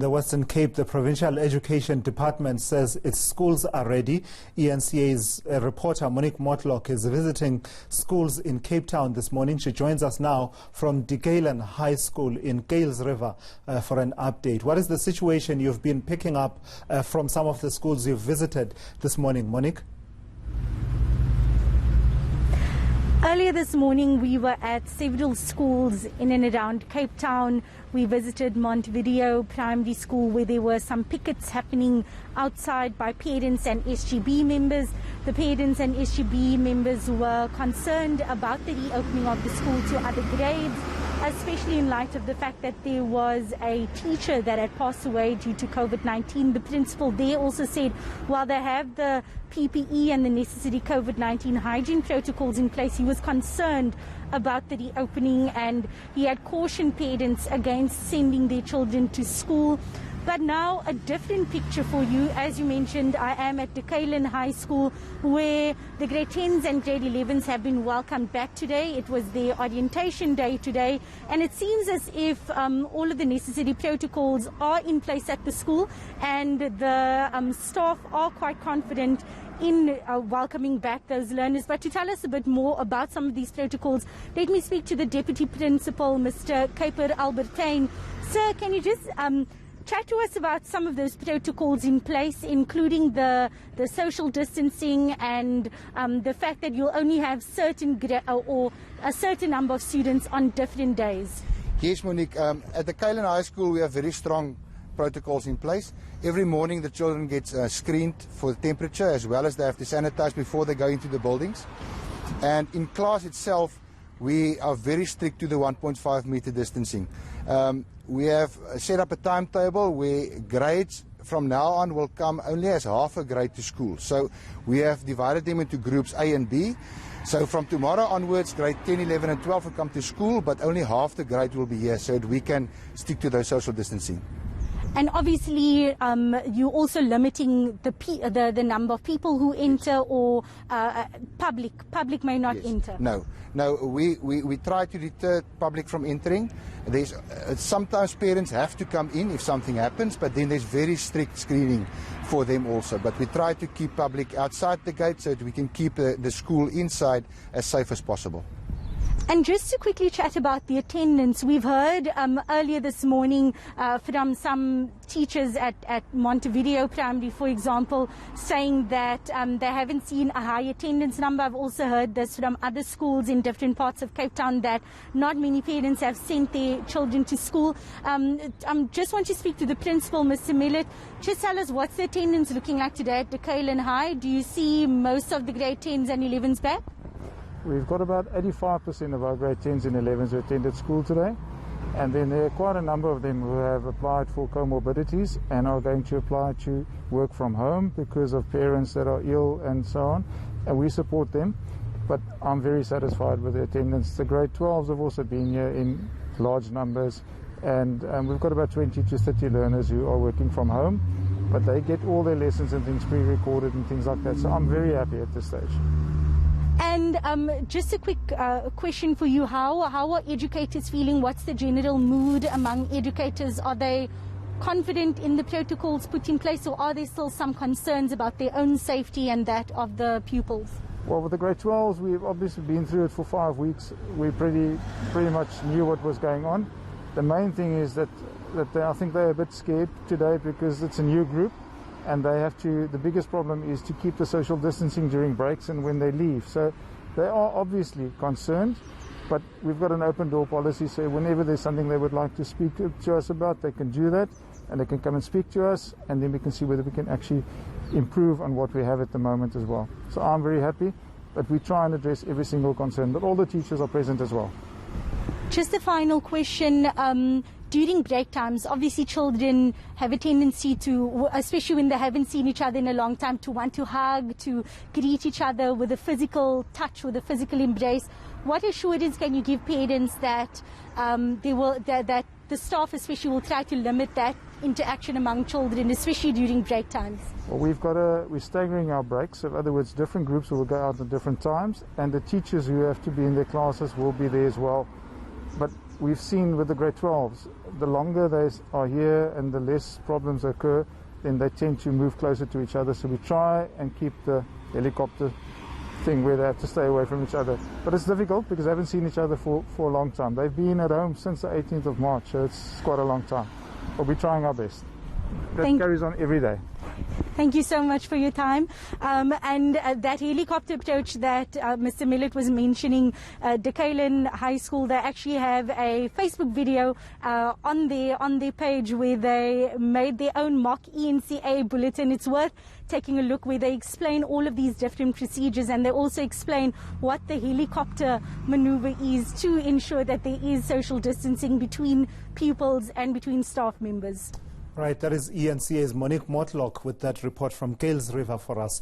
The Western Cape, the Provincial Education Department says its schools are ready. eNCA's reporter Monique Mortlock is visiting schools in Cape Town this morning. She joins us now from Kuilen High School in Kuilsriver for an update. What is the situation you've been picking up from some of the schools you've visited this morning, Monique? Earlier this morning, we were at several schools in and around Cape Town. We visited Montevideo Primary School, where there were some pickets happening outside by parents and SGB members. The parents and SGB members were concerned about the reopening of the school to other grades, especially in light of the fact that there was a teacher that had passed away due to COVID-19. The principal there also said, while they have the PPE and the necessary COVID-19 hygiene protocols in place, he was concerned about the reopening, and he had cautioned parents against sending their children to school. But now a different picture for you. As you mentioned, I am at the Kuilen High School, where the grade 10s and grade 11s have been welcomed back today. It was their orientation day today, and it seems as if all of the necessary protocols are in place at the school, and the staff are quite confident in welcoming back those learners. But to tell us a bit more about some of these protocols, let me speak to the Deputy Principal, Mr. Kuiper Albertine. Sir, can you just chat to us about some of those protocols in place, including the social distancing and the fact that you'll only have certain or a certain number of students on different days? Yes, Monique. At the Kuilen High School, we have very strong protocols in place. Every morning the children get screened for the temperature, as well as they have to sanitize before they go into the buildings. And in class itself, we are very strict to the 1.5 meter distancing. We have set up a timetable where grades from now on will come only as half a grade to school. So we have divided them into groups A and B. So from tomorrow onwards, grade 10, 11 and 12 will come to school, but only half the grade will be here, so that we can stick to those social distancing. And obviously, you're also limiting the number of people who enter, or public may not enter. No, we try to deter public from entering. There's sometimes parents have to come in if something happens, but then there's very strict screening for them also. But we try to keep public outside the gate so that we can keep the school inside as safe as possible. And just to quickly chat about the attendance, we've heard earlier this morning from some teachers at Montevideo Primary, for example, saying that they haven't seen a high attendance number. I've also heard this from other schools in different parts of Cape Town, that not many parents have sent their children to school. Just want to speak to the principal, Mr. Millet. Just tell us, what's the attendance looking like today at the Kuilen High? Do you see most of the grade 10s and 11s back? We've got about 85% of our grade 10s and 11s who attended school today, and then there are quite a number of them who have applied for comorbidities and are going to apply to work from home because of parents that are ill and so on, and we support them. But I'm very satisfied with the attendance. The grade 12s have also been here in large numbers, and we've got about 20 to 30 learners who are working from home, but they get all their lessons and things pre-recorded and things like that, so I'm very happy at this stage. And just a quick question for you. How are educators feeling? What's the general mood among educators? Are they confident in the protocols put in place, or are there still some concerns about their own safety and that of the pupils? Well, with the grade 12s, we've obviously been through it for 5 weeks. We pretty much knew what was going on. The main thing is that I think they're a bit scared today because it's a new group. And they have to, the biggest problem is to keep the social distancing during breaks and when they leave. So they are obviously concerned, but we've got an open door policy, so whenever there's something they would like to speak to us about, they can do that, and they can come and speak to us, and then we can see whether we can actually improve on what we have at the moment as well. So I'm very happy, but we try and address every single concern, but all the teachers are present as well. Just a final question. During break times, obviously children have a tendency to, especially when they haven't seen each other in a long time, to want to hug, to greet each other with a physical touch, with a physical embrace. What assurance can you give parents that that the staff especially will try to limit that interaction among children, especially during break times? Well, we're staggering our breaks. So in other words, different groups will go out at different times, and the teachers who have to be in their classes will be there as well. But we've seen with the grade 12s, the longer they are here and the less problems occur, then they tend to move closer to each other. So we try and keep the helicopter thing where they have to stay away from each other. But it's difficult because they haven't seen each other for a long time. They've been at home since the 18th of March, so it's quite a long time. But we're trying our best. That carries on every day. Thank you so much for your time. And that helicopter approach that Mr. Millett was mentioning, the Kuilen High School, they actually have a Facebook video on their page where they made their own mock eNCA bulletin. It's worth taking a look, where they explain all of these different procedures, and they also explain what the helicopter maneuver is to ensure that there is social distancing between pupils and between staff members. Right, that is eNCA's Monique Mortlock with that report from Kuilsriver for us.